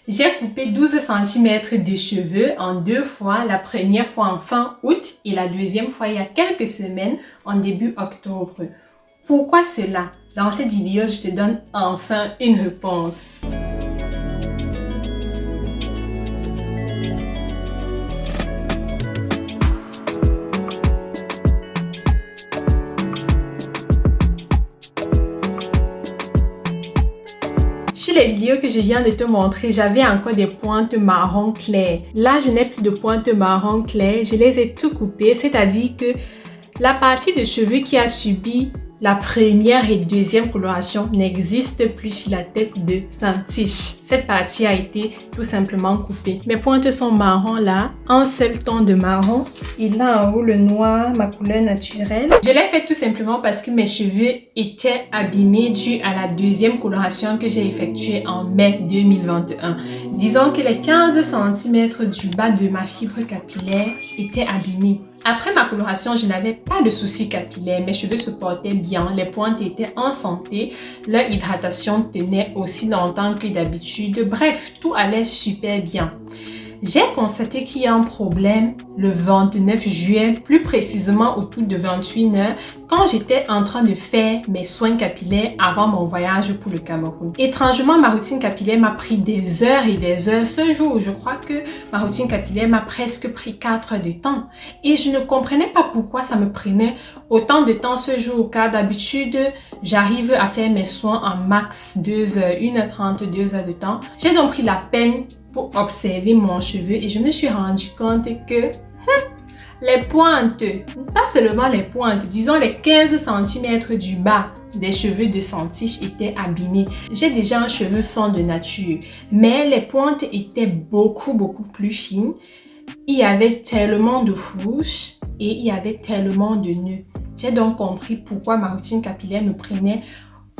J'ai coupé 12 cm de cheveux en 2 fois, la première fois en fin août et la deuxième fois il y a quelques semaines en début octobre. Pourquoi cela? Dans cette vidéo, je te donne enfin une réponse. Sur les vidéos que je viens de te montrer, j'avais encore des pointes marron clair. Là, je n'ai plus de pointes marron clair. Je les ai tout coupées, c'est-à-dire que la partie de cheveux qui a subi la première et deuxième coloration n'existe plus sur la tête de Santiche. Cette partie a été tout simplement coupée. Mes pointes sont marron là, un seul ton de marron. Et là en haut le noir, ma couleur naturelle. Je l'ai fait tout simplement parce que mes cheveux étaient abîmés dû à la deuxième coloration que j'ai effectuée en mai 2021. Disons que les 15 cm du bas de ma fibre capillaire étaient abîmés. Après ma coloration, je n'avais pas de soucis capillaires, mes cheveux se portaient bien, les pointes étaient en santé, leur hydratation tenait aussi longtemps que d'habitude, bref, tout allait super bien. J'ai constaté qu'il y a un problème le 29 juillet, plus précisément autour de 21h, quand j'étais en train de faire mes soins capillaires avant mon voyage pour le Cameroun. Étrangement, ma routine capillaire m'a pris des heures et des heures ce jour. Je crois que ma routine capillaire m'a presque pris 4 heures de temps. Et je ne comprenais pas pourquoi ça me prenait autant de temps ce jour, car d'habitude, j'arrive à faire mes soins en max 2 heures, 1h30, 2 heures de temps. J'ai donc pris la peine pour observer mon cheveu et je me suis rendu compte que les pointes, pas seulement les pointes, disons les 15 cm du bas des cheveux de Santiche étaient abîmés. J'ai déjà un cheveu fin de nature, mais les pointes étaient beaucoup plus fines. Il y avait tellement de fourches et il y avait tellement de nœuds. J'ai donc compris pourquoi ma routine capillaire me prenait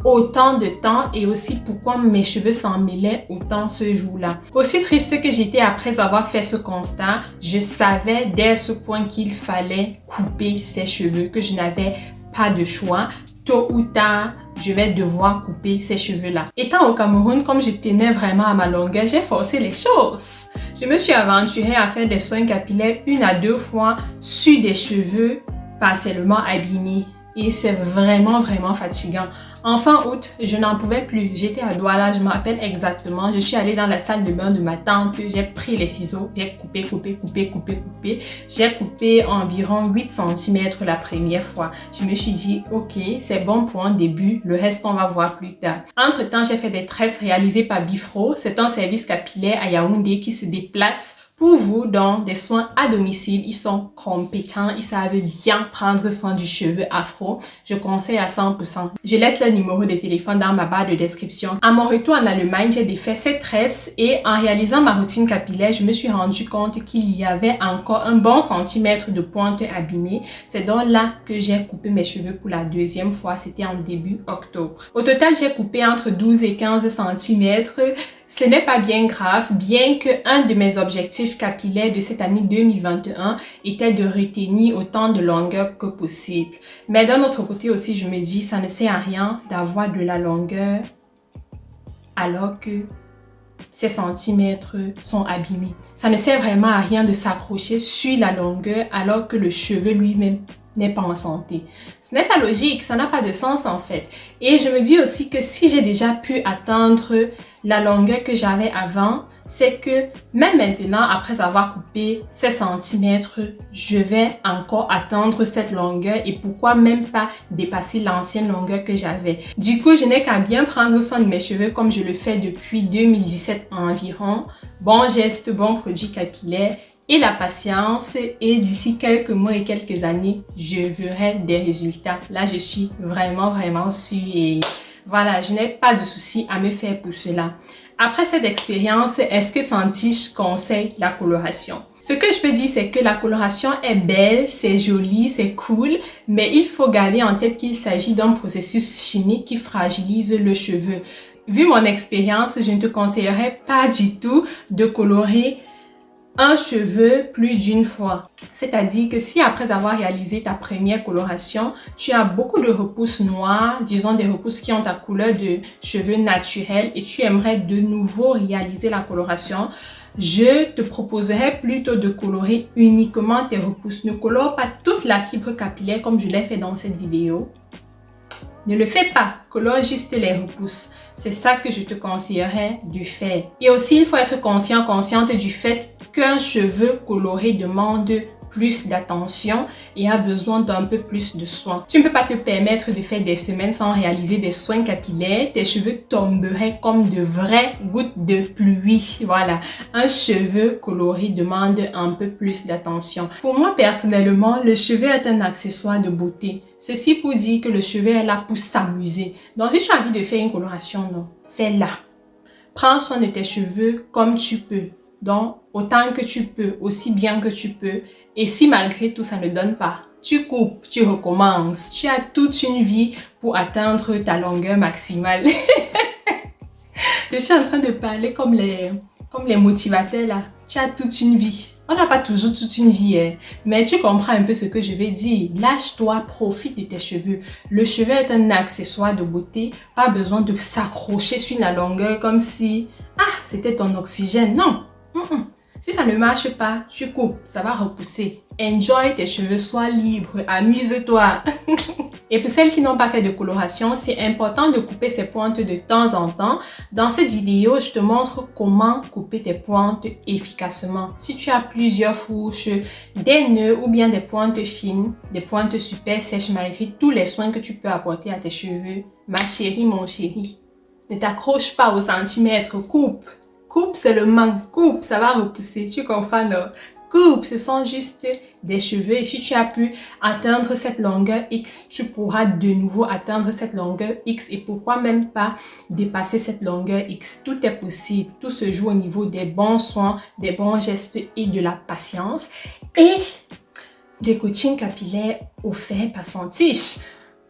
autant de temps et aussi pourquoi mes cheveux s'en mêlaient autant ce jour-là. Aussi triste que j'étais après avoir fait ce constat, je savais dès ce point qu'il fallait couper ces cheveux, que je n'avais pas de choix. Tôt ou tard, je vais devoir couper ces cheveux-là. Étant au Cameroun, comme je tenais vraiment à ma longueur, j'ai forcé les choses. Je me suis aventurée à faire des soins capillaires 1 à 2 fois sur des cheveux partiellement abîmés. Et c'est vraiment fatigant. En fin août, je n'en pouvais plus. J'étais à Douala, je me rappelle exactement. Je suis allée dans la salle de bain de ma tante. J'ai pris les ciseaux. J'ai coupé. J'ai coupé environ 8 cm la première fois. Je me suis dit, ok, c'est bon pour un début. Le reste, on va voir plus tard. Entre-temps, j'ai fait des tresses réalisées par Bifro. C'est un service capillaire à Yaoundé qui se déplace pour vous dans des soins à domicile. Ils sont compétents, ils savent bien prendre soin du cheveu afro. Je conseille à 100%. Je laisse le numéro de téléphone dans ma barre de description. À mon retour en Allemagne, j'ai défait cette tresse et en réalisant ma routine capillaire, je me suis rendu compte qu'il y avait encore un bon centimètre de pointe abîmée. C'est donc là que j'ai coupé mes cheveux pour la deuxième fois. C'était en début octobre. Au total, j'ai coupé entre 12 et 15 cm. Ce n'est pas bien grave, bien que un de mes objectifs capillaires de cette année 2021 était de retenir autant de longueur que possible. Mais d'un autre côté aussi, je me dis, ça ne sert à rien d'avoir de la longueur alors que ces centimètres sont abîmés. Ça ne sert vraiment à rien de s'accrocher sur la longueur alors que le cheveu lui-même n'est pas en santé. Ce n'est pas logique, ça n'a pas de sens en fait. Et je me dis aussi que si j'ai déjà pu atteindre la longueur que j'avais avant, c'est que même maintenant, après avoir coupé ces centimètres, je vais encore atteindre cette longueur et pourquoi même pas dépasser l'ancienne longueur que j'avais. Du coup, je n'ai qu'à bien prendre soin de mes cheveux comme je le fais depuis 2017 environ. Bon geste, bon produit capillaire et la patience, et d'ici quelques mois et quelques années, je verrai des résultats. Là, je suis vraiment sûre et voilà, je n'ai pas de souci à me faire pour cela. Après cette expérience, est-ce que Santiche conseille la coloration? Ce que je peux dire, c'est que la coloration est belle, c'est joli, c'est cool, mais il faut garder en tête qu'il s'agit d'un processus chimique qui fragilise le cheveu. Vu mon expérience, je ne te conseillerais pas du tout de colorer un cheveu plus d'une fois. C'est-à-dire que si après avoir réalisé ta première coloration, tu as beaucoup de repousses noires, disons des repousses qui ont ta couleur de cheveux naturelle et tu aimerais de nouveau réaliser la coloration, je te proposerais plutôt de colorer uniquement tes repousses. Ne colore pas toute la fibre capillaire comme je l'ai fait dans cette vidéo. Ne le fais pas, colore juste les repousses. C'est ça que je te conseillerais de faire. Et aussi, il faut être consciente du fait qu'un cheveu coloré demande plus d'attention et a besoin d'un peu plus de soin. Tu ne peux pas te permettre de faire des semaines sans réaliser des soins capillaires. Tes cheveux tomberaient comme de vraies gouttes de pluie. Voilà, un cheveu coloré demande un peu plus d'attention. Pour moi, personnellement, le cheveu est un accessoire de beauté. Ceci pour dire que le cheveu est là pour s'amuser. Donc, si tu as envie de faire une coloration, non, fais-la. Prends soin de tes cheveux comme tu peux. Donc, autant que tu peux, aussi bien que tu peux. Et si malgré tout, ça ne donne pas, tu coupes, tu recommences. Tu as toute une vie pour atteindre ta longueur maximale. Je suis en train de parler comme les motivateurs là. Tu as toute une vie. On n'a pas toujours toute une vie, hein. Mais tu comprends un peu ce que je vais dire. Lâche-toi, profite de tes cheveux. Le cheveu est un accessoire de beauté. Pas besoin de s'accrocher sur la longueur comme si c'était ton oxygène. Non. Si ça ne marche pas, tu coupes, ça va repousser. Enjoy tes cheveux, sois libre, amuse-toi. Et pour celles qui n'ont pas fait de coloration, c'est important de couper ses pointes de temps en temps. Dans cette vidéo, je te montre comment couper tes pointes efficacement. Si tu as plusieurs fourches, des nœuds ou bien des pointes fines, des pointes super sèches malgré tous les soins que tu peux apporter à tes cheveux, ma chérie, mon chéri, ne t'accroche pas au centimètre, coupe. Coupe seulement, coupe, ça va repousser, tu comprends non? Coupe, ce sont juste des cheveux et si tu as pu atteindre cette longueur X, tu pourras de nouveau atteindre cette longueur X et pourquoi même pas dépasser cette longueur X. Tout est possible, tout se joue au niveau des bons soins, des bons gestes et de la patience et des coachings capillaires offerts par Santiche.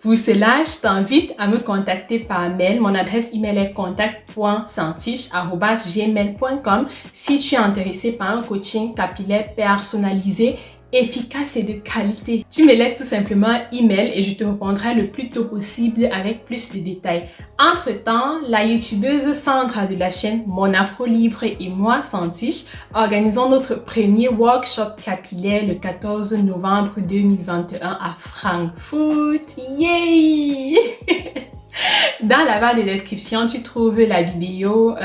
Pour cela, je t'invite à me contacter par mail. Mon adresse email est contact.santiche@gmail.com si tu es intéressé par un coaching capillaire personnalisé, efficace et de qualité. Tu me laisses tout simplement un email et je te répondrai le plus tôt possible avec plus de détails. Entre-temps, la youtubeuse Sandra de la chaîne Mon Afro Libre et moi, Santiche, organisons notre premier workshop capillaire le 14 novembre 2021 à Francfort. Yay! Dans la barre de description, tu trouves la vidéo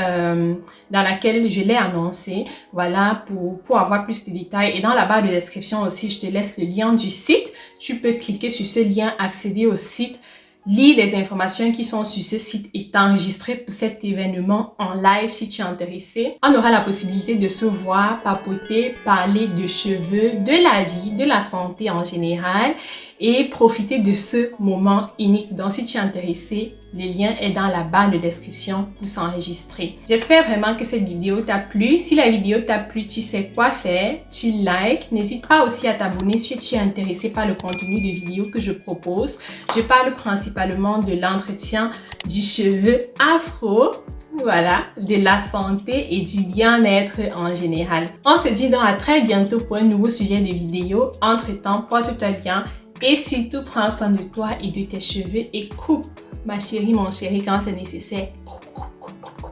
dans laquelle je l'ai annoncé, voilà, pour avoir plus de détails. Et dans la barre de description aussi, je te laisse le lien du site. Tu peux cliquer sur ce lien, accéder au site, lire les informations qui sont sur ce site et t'enregistrer pour cet événement en live si tu es intéressé. On aura la possibilité de se voir, papoter, parler de cheveux, de la vie, de la santé en général et profiter de ce moment unique. Donc, si tu es intéressé, le lien est dans la barre de description pour s'enregistrer. J'espère vraiment que cette vidéo t'a plu. Si la vidéo t'a plu, tu sais quoi faire. Tu likes. N'hésite pas aussi à t'abonner si tu es intéressé par le contenu de vidéos que je propose. Je parle principalement de l'entretien du cheveu afro. Voilà, de la santé et du bien-être en général. On se dit donc à très bientôt pour un nouveau sujet de vidéo. Entre-temps, porte-toi bien et surtout prends soin de toi et de tes cheveux et coupe, ma chérie, mon chéri, quand c'est nécessaire. Coupe, coupe, coupe, coupe.